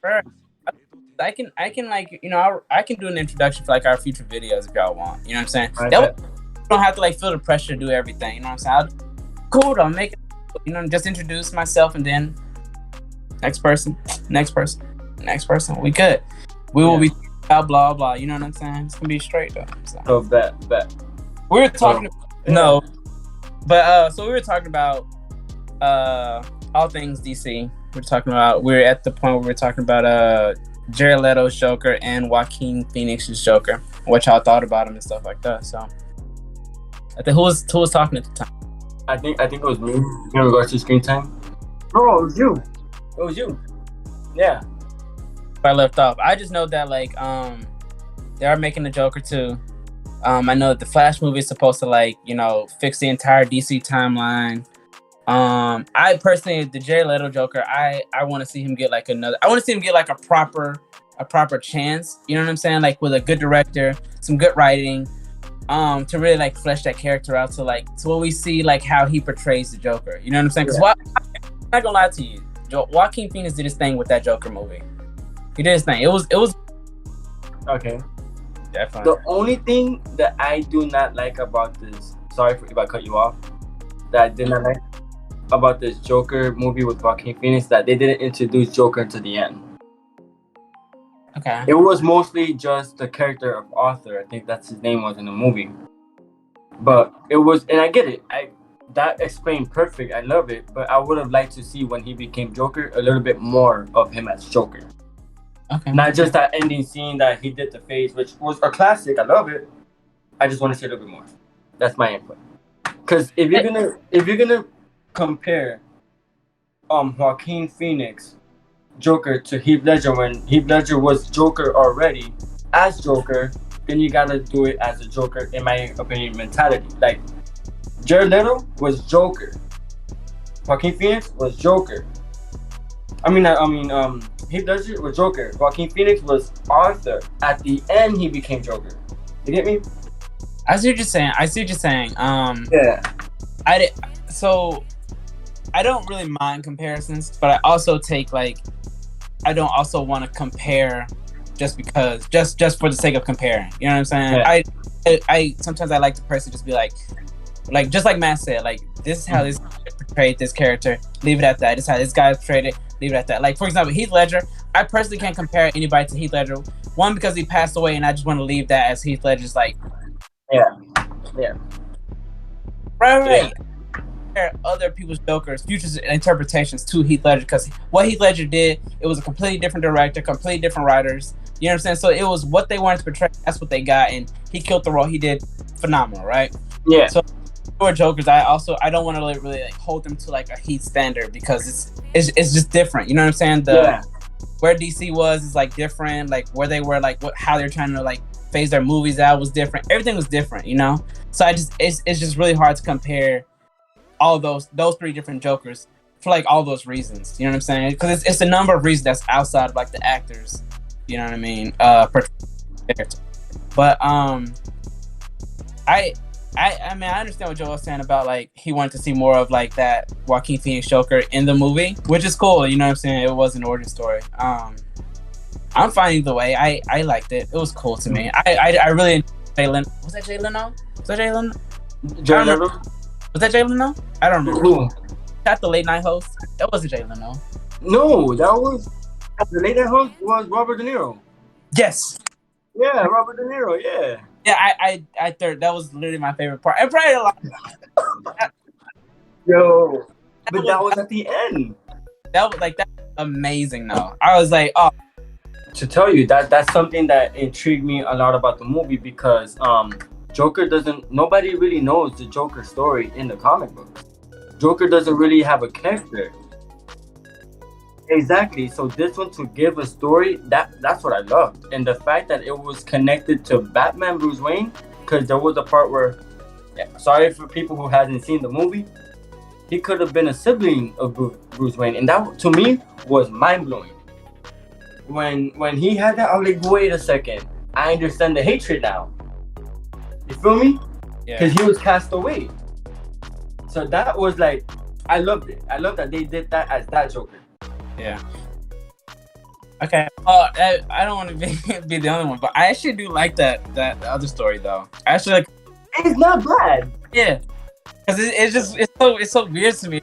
Sure. I can like, you know, I can do an introduction for like our future videos if y'all want. You know what I'm saying? You don't have to like feel the pressure to do everything. You know what I'm saying? Cool, I'll make it. You know, just introduce myself and then next person. We good. We will be blah blah. You know what I'm saying? It's gonna be straight though. So bet. We were talking. So we were talking about all things DC. We're at the point where we're talking about Jared Leto's Joker and Joaquin Phoenix's Joker. What y'all thought about him and stuff like that. So I think who was talking at the time? I think it was me in regards to screen time. No, it was you. Yeah. I left off. I just know that like they are making the Joker too. I know that the Flash movie is supposed to like, you know, fix the entire DC timeline. I personally, the Jared Leto Joker, I want to see him get like a proper chance. You know what I'm saying? Like with a good director, some good writing, to really like flesh that character out to what we see like how he portrays the Joker. You know what I'm saying? Because I'm not gonna lie to you, Joaquin Phoenix did his thing with that Joker movie. He did his thing. It was okay. Definitely. The only thing that I do not like about this, sorry if I cut you off, that I did not like about this Joker movie with Joaquin Phoenix, that they didn't introduce Joker to the end. Okay. It was mostly just the character of Arthur. I think that's his name was in the movie. But it was, and I get it. That explained perfect. I love it. But I would have liked to see when he became Joker a little bit more of him as Joker. Okay. Not just that ending scene that he did the face, which was a classic. I love it. I just want to see a little bit more. That's my input. Because if you're gonna compare Joaquin Phoenix Joker to Heath Ledger when Heath Ledger was Joker already as Joker, then you gotta do it as a Joker, in my opinion, mentality. Like Jared Leto was Joker. Joaquin Phoenix was Joker. Heath Ledger was Joker. Joaquin Phoenix was Arthur. At the end, he became Joker. You get me? I see what you're saying. Yeah. So I don't really mind comparisons, but I also I don't also want to compare just because, just for the sake of comparing. You know what I'm saying? Yeah. I sometimes I like the person just be like just like Matt said, like this is how this portrayed this character. Leave it at that. This is how this guy portrayed it. Leave it at that. Like for example, Heath Ledger. I personally can't compare anybody to Heath Ledger. One, because he passed away, and I just want to leave that as Heath Ledger's like. Yeah. Right. Yeah. Other people's Jokers, future interpretations to Heath Ledger, because what Heath Ledger did, it was a completely different director, completely different writers. You know what I'm saying? So it was what they wanted to portray. That's what they got, and he killed the role. He did phenomenal, right? Yeah. So for Jokers, I don't want to really like hold them to like a Heath standard, because it's just different. You know what I'm saying? Where DC was is like different. Like where they were, like how they're trying to like phase their movies out was different. Everything was different, you know. So it's just really hard to compare all those three different Jokers for like all those reasons. You know what I'm saying? Because it's a number of reasons that's outside of like the actors. You know what I mean? But I mean, I understand what Joel was saying about like he wanted to see more of like that Joaquin Phoenix Joker in the movie, which is cool. You know what I'm saying? It was an origin story. I'm fine either way. I liked it. It was cool to me. I really enjoyed Jay Leno. Was that Jay Leno? Was that Jay Leno? Jay Leno? Was that Jay Leno? I don't remember. Who? That the late night host? That wasn't Jay Leno. No, that was the late night host was Robert De Niro. Yes. Yeah, Robert De Niro. Yeah. Yeah, I thought that was literally my favorite part. And probably a lot. Yo, but that was at the end. That was like that amazing though. I was like, oh. To tell you that's something that intrigued me a lot about the movie, because Joker nobody really knows the Joker story in the comic books. Joker doesn't really have a character. Exactly. So this one, to give a story, that's what I loved. And the fact that it was connected to Batman Bruce Wayne, because there was a part where, sorry for people who hasn't seen the movie, he could have been a sibling of Bruce Wayne. And that, to me, was mind-blowing. When he had that, I was like, wait a second. I understand the hatred now. You feel me? Yeah. Because he was cast away. So that was like, I loved it. I love that they did that as that Joker. Yeah. Okay. I don't want to be the only one, but I actually do like that other story though. I actually like. It's not bad. Yeah, because it's so weird to me.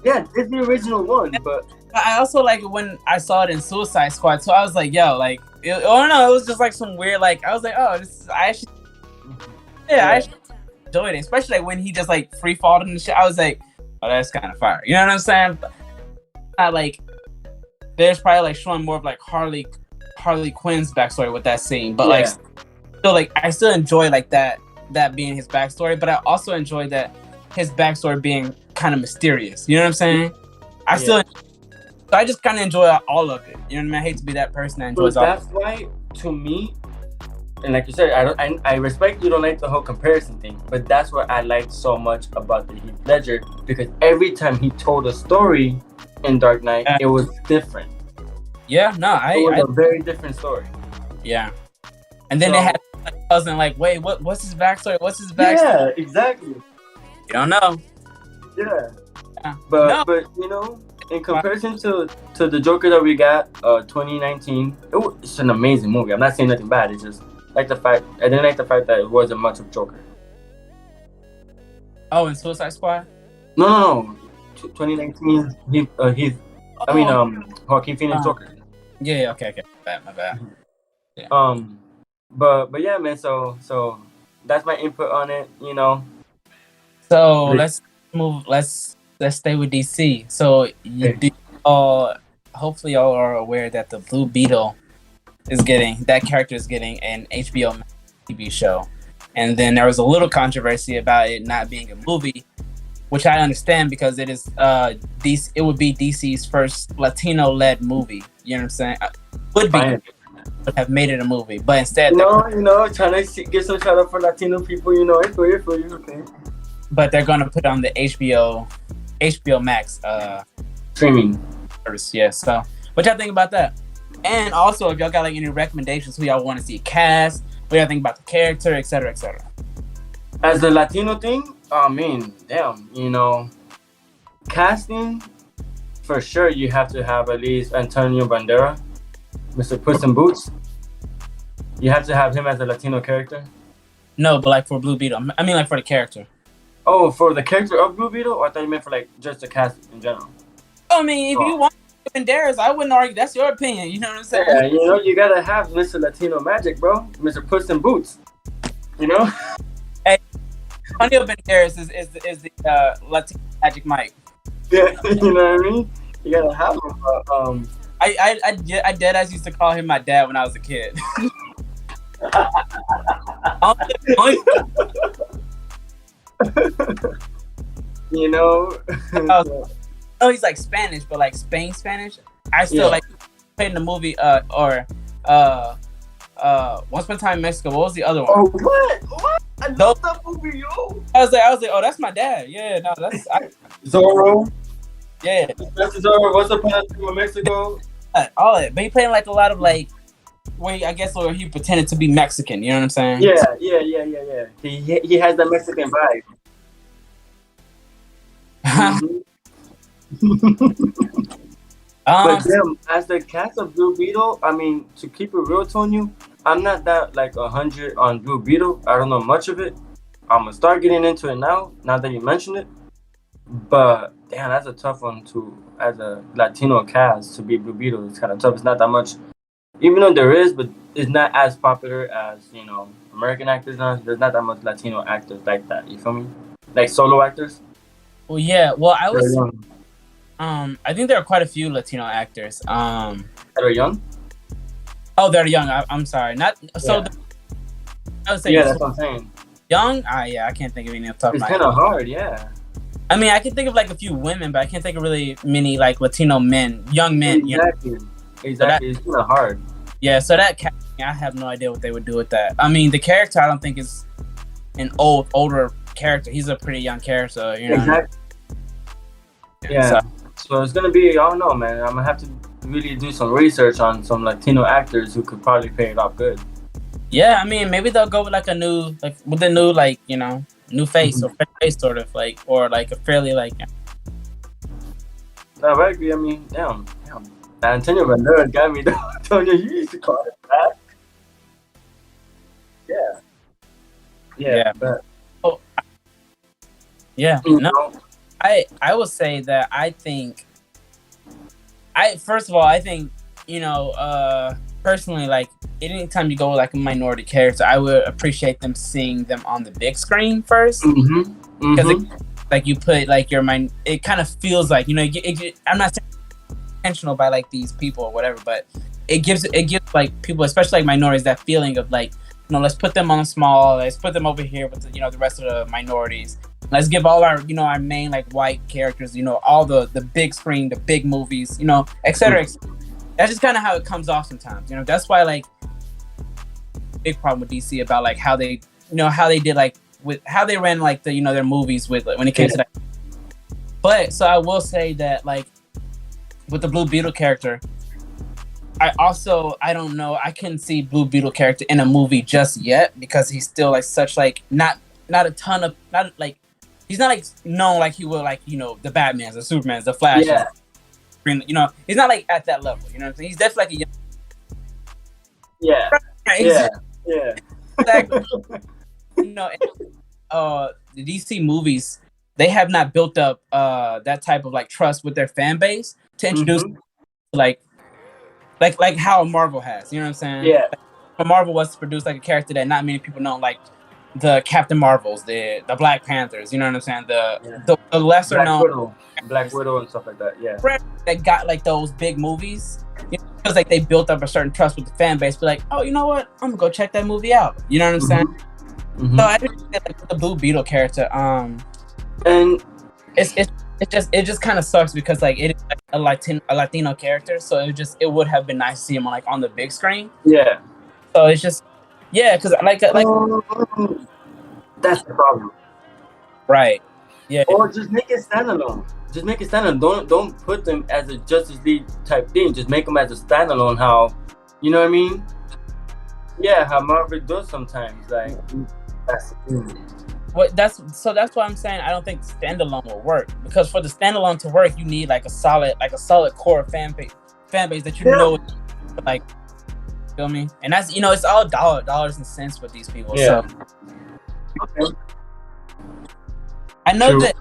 Yeah, it's the original one, but I also like it when I saw it in Suicide Squad. So I was like, yo, like, I don't know, it was just like some weird, like, I was like, oh, I actually enjoyed it, especially like when he just like free falled and shit. I was like, oh, that's kind of fire. You know what I'm saying? I like, there's probably like showing more of like Harley Quinn's backstory with that scene, but like, still like, I still enjoy like that being his backstory, but I also enjoy that his backstory being kind of mysterious. You know what I'm saying? I just kind of enjoy all of it. You know what I mean? I hate to be that person that enjoys all of it. That's why, to me, and like you said, I respect you don't like the whole comparison thing, but that's what I liked so much about the Heath Ledger, because every time he told a story in Dark Knight, it was different. Yeah, no, it was a very different story. Yeah, and then they had like, cousin like, wait, what's his backstory? What's his backstory? Yeah, exactly. You don't know. Yeah. But you know, in comparison to the Joker that we got, 2019, it's an amazing movie. I'm not saying nothing bad. It's just like I didn't like the fact that it wasn't much of Joker. Oh, in Suicide Squad? No. 2019, Joaquin Phoenix Joker. Yeah, okay. My bad. Yeah. But yeah, man. So that's my input on it. You know. So let's move. Let's stay with DC. So hopefully y'all are aware that the Blue Beetle character is getting an HBO TV show, and then there was a little controversy about it not being a movie, which I understand because it is it would be DC's first Latino-led movie. You know what I'm saying? Would have made it a movie, but instead, trying to get some shout out for Latino people. You know, it's for you, okay. But they're gonna put on the HBO Max streaming service. Yeah. So, what y'all think about that? And also, if y'all got like any recommendations, who y'all want to see cast, what y'all think about the character, etc., etc. As the Latino thing, I mean, damn, you know, casting for sure. You have to have at least Antonio Banderas, Mr. Puss in Boots. You have to have him as a Latino character. No, but like for Blue Beetle, I mean like for the character. Oh, for the character of Blue Beetle? Or I thought you meant for like just the cast in general. I mean, if you want Banderas, I wouldn't argue. That's your opinion. You know what I'm saying? Yeah, you know, you gotta have Mr. Latino Magic, bro. Mr. Puss in Boots. You know? Hey, Antonio Banderas is the Latino Magic Mike. Yeah, you know what I mean? You gotta have him. I dead ass used to call him my dad when I was a kid. You know, he's like Spanish, but like Spain Spanish. I still like played in the movie Once Upon a Time in Mexico. What was the other one? Oh, what? I love that movie, yo. I was like, oh, that's my dad. Yeah, no, that's Zorro. Yeah, that's Zorro. Once Upon a Time in Mexico. All it, but he played like a lot of like. Where he pretended to be Mexican, you know what I'm saying? Yeah. He has that Mexican vibe. But damn, as the cast of Blue Beetle, I mean, to keep it real, Tony, I'm not that like 100 on Blue Beetle. I don't know much of it. I'm gonna start getting into it now that you mentioned it. But damn, that's a tough one as a Latino cast to be Blue Beetle. It's kind of tough. It's not that much. Even though there is, but it's not as popular as, you know, American actors now. There's not that much Latino actors like that. You feel me? Like solo actors. Well, yeah. Well, I was. I think there are quite a few Latino actors. That are young. Oh, they're young. I'm sorry. Not so. Yeah. I would say. Yeah, that's what I'm saying. Young? Yeah, I can't think of any off the top of my head. It's kind of hard, yeah. I mean, I can think of like a few women, but I can't think of really many like Latino men, young men. Exactly. You know? Exactly. It's kind of hard. Yeah, so that casting, I have no idea what they would do with that. I mean, the character I don't think is an older character. He's a pretty young character, you know. Exactly. Yeah. So it's gonna be, I don't know, man. I'm gonna have to really do some research on some Latino actors who could probably pay it off good. Yeah, I mean, maybe they'll go with like a new, like with a new, like, you know, new face or face sort of like, or like a fairly like. No, I agree. I mean, damn. Antonio Banderas got me though. Antonio, you used to call it that. Yeah. Yeah. But Oh, yeah. you No, know, I will say that I think first of all, I think, personally, like anytime you go with like a minority character, I would appreciate them seeing them on the big screen first. Because like you put like your mind, it kind of feels like, I'm not saying intentional by like these people or whatever, but it gives like people, especially like minorities, that feeling of like, let's put them on small, let's put them over here with the rest of the minorities. Let's give all our, our main like white characters, all the big screen, the big movies, etc. That's just kind of how it comes off sometimes. That's why like big problem with DC about like how they, how they did like with how they ran like the, their movies with like, when it came to that. But so I will say that like with the Blue Beetle character, I don't know, I couldn't see Blue Beetle character in a movie just yet because he's still like such like not a ton of, not like, he's not like known like he will like, the Batmans, the Supermans, the Flash. Yeah. He's not like at that level, what I'm saying? He's definitely like a young... Yeah. Exactly. The DC movies, they have not built up that type of like trust with their fan base to introduce like how Marvel has, you know what I'm saying? Yeah. Like, Marvel was to produce like a character that not many people know, like the Captain Marvels, the Black Panthers, you know what I'm saying? The lesser known Black Widow and stuff like that. Yeah. That got like those big movies, because like they built up a certain trust with the fan base. Be like, oh, you know what? I'm gonna go check that movie out. You know what I'm saying? So I think that, like, the Blue Beetle character, and it just kind of sucks because like it is like a Latino character, so it would have been nice to see him on the big screen. Yeah. So it's just because like that's the problem. Right. Yeah. Or just make it standalone. Don't put them as a Justice League type thing. Just make them as a standalone. How, you know what I mean? Yeah, how Marvel does sometimes. Like that's the thing. That's why I'm saying I don't think standalone will work, because for the standalone to work, you need like a solid core fan base that like, feel me? And that's it's all dollars and cents with these people. Yeah. So okay. I know that,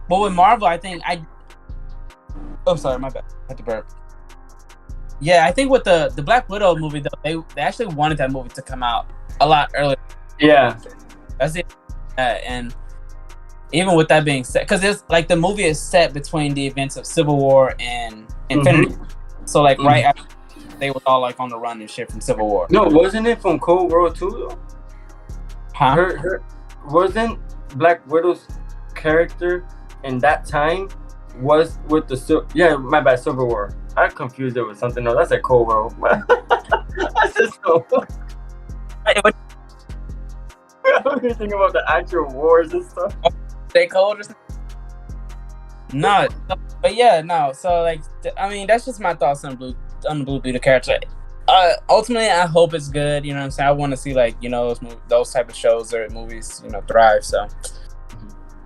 but with Marvel, I think oh, sorry, my bad. I had to burp. Yeah, I think with the Black Widow movie, though, they actually wanted that movie to come out a lot earlier. Yeah, that's it. And even with that being said, because it's like the movie is set between the events of Civil War and Infinity, so like right after they was all like on the run and shit from Civil War. No, wasn't it from Cold War 2 though? Huh? Her wasn't Black Widow's character in that time was with the Civil War. I confused it with something else. That's a Cold War. That's just so. I'm thinking about the actual wars and stuff. Stakeholders. No, but yeah, no. So like, I mean, that's just my thoughts on the Blue Beetle character. Ultimately, I hope it's good. You know what I'm saying? I want to see like those type of shows or movies thrive. So,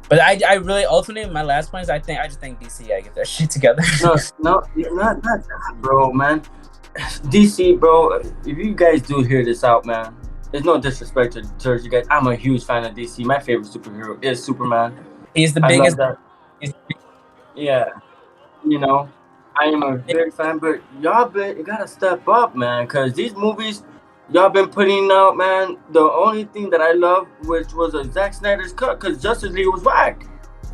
but I really ultimately my last point is I just think DC gotta get their shit together. No, not that, bro, man. DC, bro. If you guys do hear this out, man. There's no disrespect to you guys. I'm a huge fan of DC. My favorite superhero is Superman. He's the biggest. Yeah, I am a big fan. But y'all you gotta step up, man. Cause these movies y'all been putting out, man. The only thing that I love, which was a Zack Snyder's cut, cause Justice League was whack.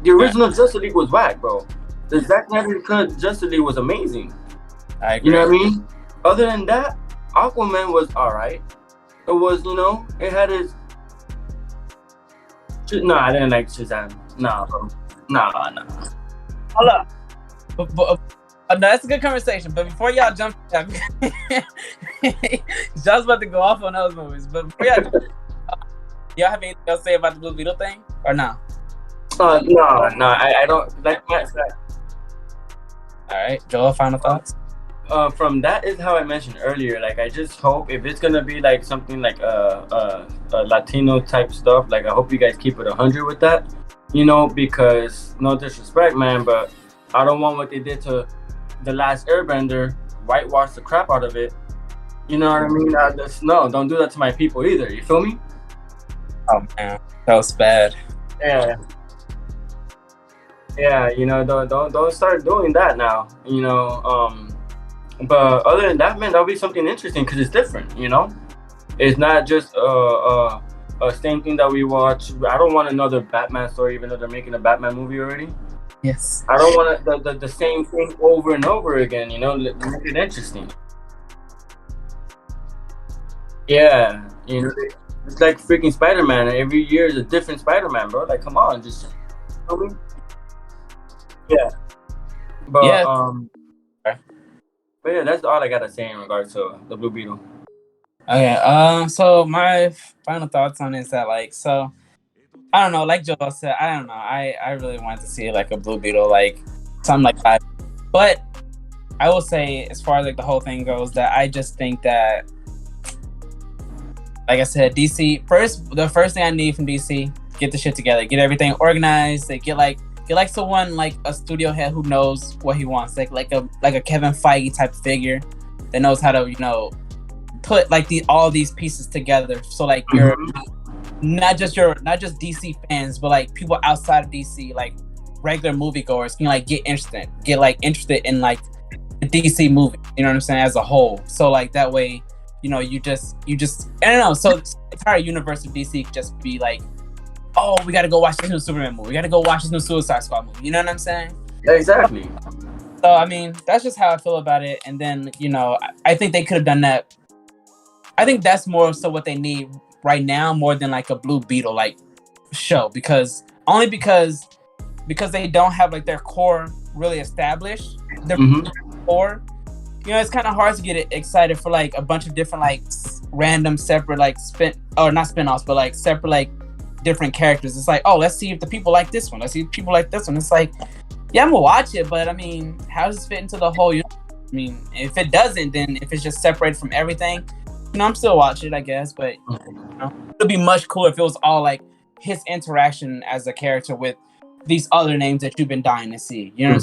The original Justice League was whack, bro. The Zack Snyder's cut Justice League was amazing. I agree. You know what I mean? Other than that, Aquaman was alright. It was, it had its... No, I didn't like Shazam. No. Hold up. But that's a good conversation. But before y'all jump... John's about to go off on those movies. But before y'all have anything else to say about the Blue Beetle thing? Or no? No, I don't... Like that. Alright, Joel, final thoughts? From that is how I mentioned earlier. Like, I just hope if it's gonna be like something like a Latino type stuff, like I hope you guys keep it 100 with that, because no disrespect, man, but I don't want what they did to The Last Airbender whitewash the crap out of it. You know what I mean? No, don't do that to my people either. You feel me? Oh man, that was bad. Yeah. Yeah, you know, don't start doing that now. You know, but other than that, man, that'll be something interesting because it's different. You know, it's not just same thing that we watch. I don't want another Batman story, even though they're making a Batman movie already. Yes. I don't want the same thing over and over again. You know, make it interesting. Yeah, you know, it's like freaking Spider-Man. Every year is a different Spider-Man, bro. Like, come on, just. You know, yeah, but Yeah. but yeah, that's all I gotta say in regards to the Blue Beetle. Okay. So my final thoughts on it is that, like, so I don't know, like Joel said, I don't know. I really wanted to see like a Blue Beetle, like something like that. But I will say, as far as like the whole thing goes, that I just think that, like I said, DC the first thing I need from DC, get the shit together, get everything organized. They get like someone like a studio head who knows what he wants, like a Kevin Feige type figure that knows how to, you know, put like all these pieces together. So like you're not just DC fans, but like people outside of DC, like regular moviegoers, can like get interested in like the DC movie. You know what I'm saying, as a whole. So like that way, you know, you just I don't know. So the entire universe of DC could just be like, oh, we got to go watch this new Superman movie. We got to go watch this new Suicide Squad movie. You know what I'm saying? Exactly. So, I mean, that's just how I feel about it. And then, you know, I think they could have done that. I think that's more so what they need right now, more than like a Blue Beetle like show, because they don't have like their core really established. Their core, you know, it's kind of hard to get excited for like a bunch of different like random separate like not spin-offs, but like separate like different characters. It's like, oh, let's see if the people like this one. Let's see if people like this one. It's like, yeah, I'm gonna watch it, but I mean, how does this fit into the whole universe? I mean, if it doesn't, then if it's just separated from everything, you know, I'm still watching it, I guess. But you know, it'd be much cooler if it was all like his interaction as a character with these other names that you've been dying to see. You know,